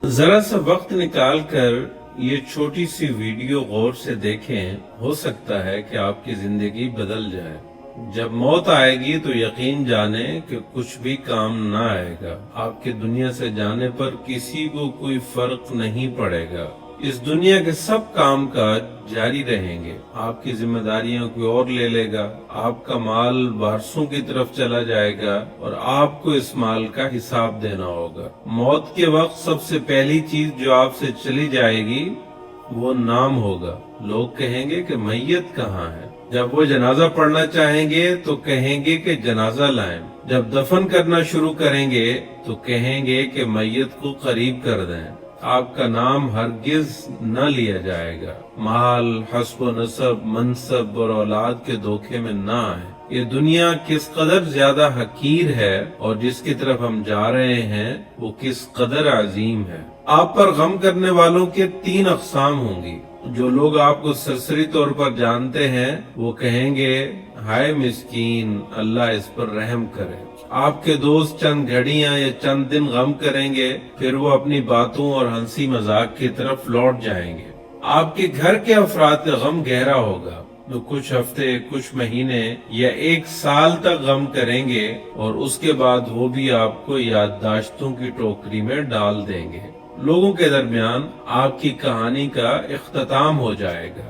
ذرا سا وقت نکال کر یہ چھوٹی سی ویڈیو غور سے دیکھیں، ہو سکتا ہے کہ آپ کی زندگی بدل جائے۔ جب موت آئے گی تو یقین جانیں کہ کچھ بھی کام نہ آئے گا۔ آپ کے دنیا سے جانے پر کسی کو کوئی فرق نہیں پڑے گا۔ اس دنیا کے سب کام کاج جاری رہیں گے، آپ کی ذمہ داریاں کوئی اور لے لے گا، آپ کا مال وارثوں کی طرف چلا جائے گا اور آپ کو اس مال کا حساب دینا ہوگا۔ موت کے وقت سب سے پہلی چیز جو آپ سے چلی جائے گی وہ نام ہوگا۔ لوگ کہیں گے کہ میت کہاں ہے؟ جب وہ جنازہ پڑھنا چاہیں گے تو کہیں گے کہ جنازہ لائیں۔ جب دفن کرنا شروع کریں گے تو کہیں گے کہ میت کو قریب کر دیں۔ آپ کا نام ہرگز نہ لیا جائے گا۔ مال، حسب و نسب، منصب اور اولاد کے دھوکے میں نہ آئیں۔ یہ دنیا کس قدر زیادہ حقیر ہے اور جس کی طرف ہم جا رہے ہیں وہ کس قدر عظیم ہے۔ آپ پر غم کرنے والوں کے 3 اقسام ہوں گی۔ جو لوگ آپ کو سرسری طور پر جانتے ہیں وہ کہیں گے ہائے مسکین، اللہ اس پر رحم کرے۔ آپ کے دوست چند گھڑیاں یا چند دن غم کریں گے، پھر وہ اپنی باتوں اور ہنسی مذاق کی طرف لوٹ جائیں گے۔ آپ کے گھر کے افراد کا غم گہرا ہوگا، جو کچھ ہفتے، کچھ مہینے یا 1 سال تک غم کریں گے اور اس کے بعد وہ بھی آپ کو یادداشتوں کی ٹوکری میں ڈال دیں گے۔ لوگوں کے درمیان آپ کی کہانی کا اختتام ہو جائے گا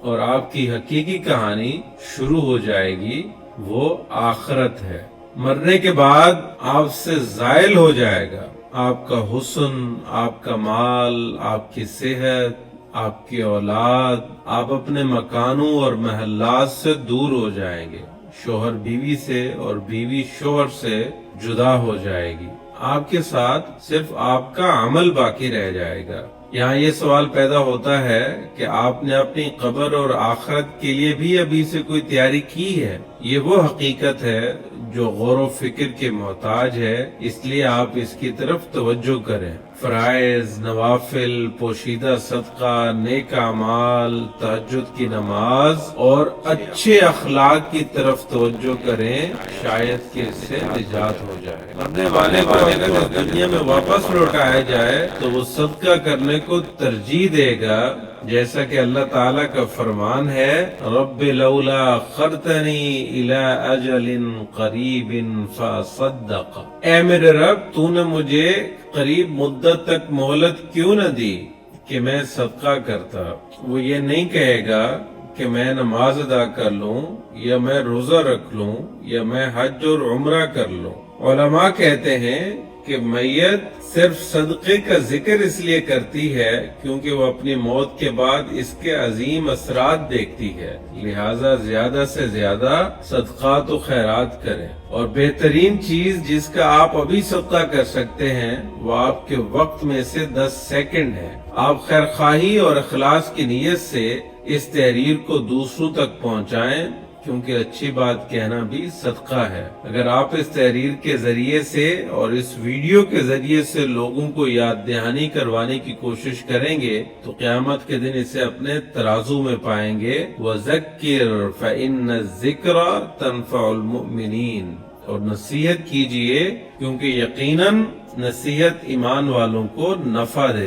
اور آپ کی حقیقی کہانی شروع ہو جائے گی، وہ آخرت ہے۔ مرنے کے بعد آپ سے زائل ہو جائے گا آپ کا حسن، آپ کا مال، آپ کی صحت، آپ کی اولاد۔ آپ اپنے مکانوں اور محلات سے دور ہو جائیں گے، شوہر بیوی سے اور بیوی شوہر سے جدا ہو جائے گی۔ آپ کے ساتھ صرف آپ کا عمل باقی رہ جائے گا۔ یہاں یہ سوال پیدا ہوتا ہے کہ آپ نے اپنی قبر اور آخرت کے لیے بھی ابھی سے کوئی تیاری کی ہے؟ یہ وہ حقیقت ہے جو غور و فکر کے محتاج ہے، اس لیے آپ اس کی طرف توجہ کریں۔ فرائض، نوافل، پوشیدہ صدقہ، نیک اعمال، تہجد کی نماز اور اچھے اخلاق کی طرف توجہ کریں، شاید کہ اس سے نجات ہو جائے۔ مرنے والے کو اگر اس دنیا میں واپس لوٹایا جائے تو وہ صدقہ کرنے کو ترجیح دے گا، جیسا کہ اللہ تعالیٰ کا فرمان ہے رب لولا اخرتنی الی اجل قریب فاصدق، اے میرے رب تو نے مجھے قریب مدت تک مہلت کیوں نہ دی کہ میں صدقہ کرتا۔ وہ یہ نہیں کہے گا کہ میں نماز ادا کر لوں یا میں روزہ رکھ لوں یا میں حج اور عمرہ کر لوں۔ علماء کہتے ہیں کہ میت صرف صدقے کا ذکر اس لیے کرتی ہے کیونکہ وہ اپنی موت کے بعد اس کے عظیم اثرات دیکھتی ہے، لہٰذا زیادہ سے زیادہ صدقات و خیرات کریں۔ اور بہترین چیز جس کا آپ ابھی صدقہ کر سکتے ہیں وہ آپ کے وقت میں سے 10 سیکنڈ ہے۔ آپ خیر خواہی اور اخلاص کی نیت سے اس تحریر کو دوسروں تک پہنچائیں، کیونکہ اچھی بات کہنا بھی صدقہ ہے۔ اگر آپ اس تحریر کے ذریعے سے اور اس ویڈیو کے ذریعے سے لوگوں کو یاد دہانی کروانے کی کوشش کریں گے تو قیامت کے دن اسے اپنے ترازو میں پائیں گے۔ وَذَكِّرْ فَإِنَّ الذِّكْرَ تَنفَعُ الْمُؤْمِنِينَ، اور نصیحت کیجئے کیونکہ یقیناً نصیحت ایمان والوں کو نفع دے